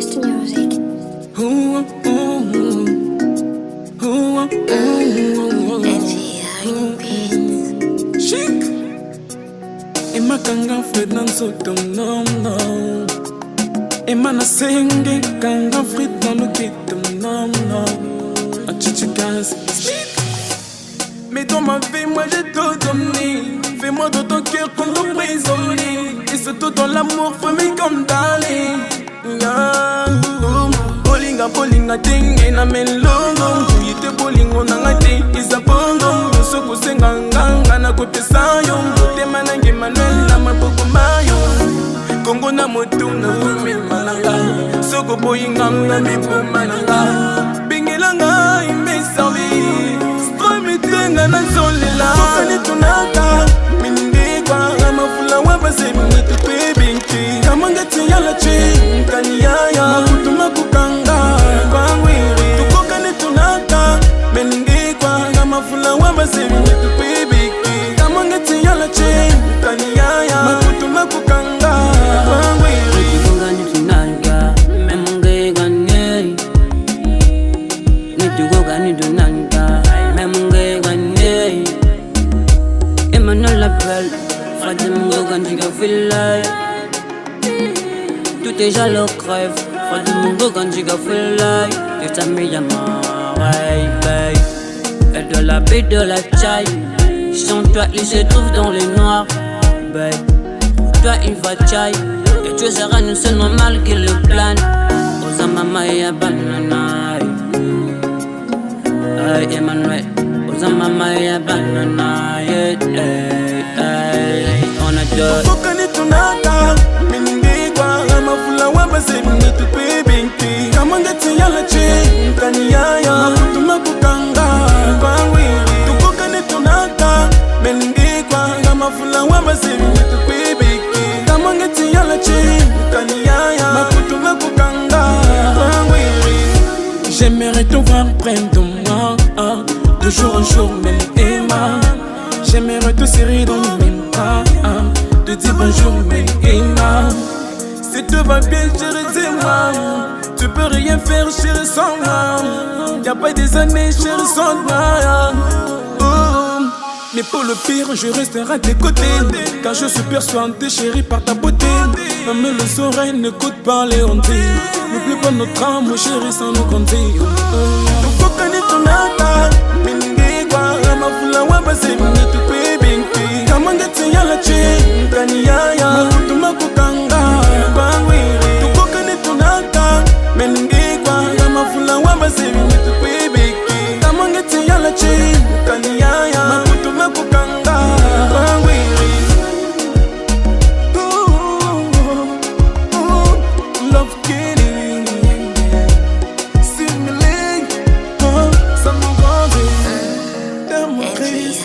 First music. Chic. Emakanga Fred Nansoto nom nom. Emana Senge Kanga Fred dans le kit nom nom. A chichikas. Mais dans ma vie, moi j'ai tout donné. Fais-moi de ton cœur comme ton prisonnier. Et surtout dans l'amour, famille comme Dali. Bolinga bolinga ting na melongo. Yite bolingo nangate isa bongo. Soko senga nganga na kopesa yo. Motema nange Manuel na maboko mayo. Kongo na motu na kumi malanga. Soko boyinga na mipo malanga. Bingilanga imbesawi. Tenga na zolela Sokani tunaka Minimbi kwa mafula wabase Mnitu kwebinki Kamangati yala chi Kanyaya Makutuma kukanga Kwa ngwiri Tukokani tunaka Minimbi kwa mafula wabase Mnitu kwebinki Kamangati yala chi Kanyaya Makutuma kukanga Kwa ngwiri Tukokani tunaka Memunge ganye Nitukokani tunaka Emmanuel l'appelle, Fred Mungo quand tu fais l'ail. Tout est jaloux crève, Fred Mungo quand tu fais l'ail. Et ta meilleure ouais, elle de la baie de la chaille. Sans toi, il se trouve dans les noirs, toi il va chaille. Et tu seras une seule normale qui le plane. Osa mama ya banana. Emmanuel. Mama ya banana, on a deux. Kokani tunaka, mingi kwa mafula wabase mnitu kwebinki. Kamangati yala chi, kanyaya, makutuma kukanga kwa wili. Tukokani tunaka, mingi kwa mafula wabase mnitu kwebinki. Kamangati yala chi, kanyaya, makutuma kukanga kwa wili. J'aimerais te voir près de moi. De jour en jour, même Emma. J'aimerais te serrer dans mes bras. Te dire bonjour, même Emma. Si tout va bien, chérie, dis-moi. Tu peux rien faire, chérie, sans moi. Y'a pas des années, chérie, sans moi. Mais pour le pire, je resterai à tes côtés. Car je suis persuadé, chérie, par ta beauté. Même les oreilles n'écoutent pas les hantés. N'oublie pas notre âme, chérie, sans nous compter. Tu faut connaître ton âme. Mingi kwa mafula wabase mnitu kwebinki. Kamangati yala chi, kanyaya, makutuma kukanga kwa ngwiri. Tukokani tunaka, mingi kwa mafula wabase mnitu kwebinki. Kamangati yala chi, kanyaya, makutuma kukanga kwa ngwiri. Love killing, simile, ça me dans mon crise.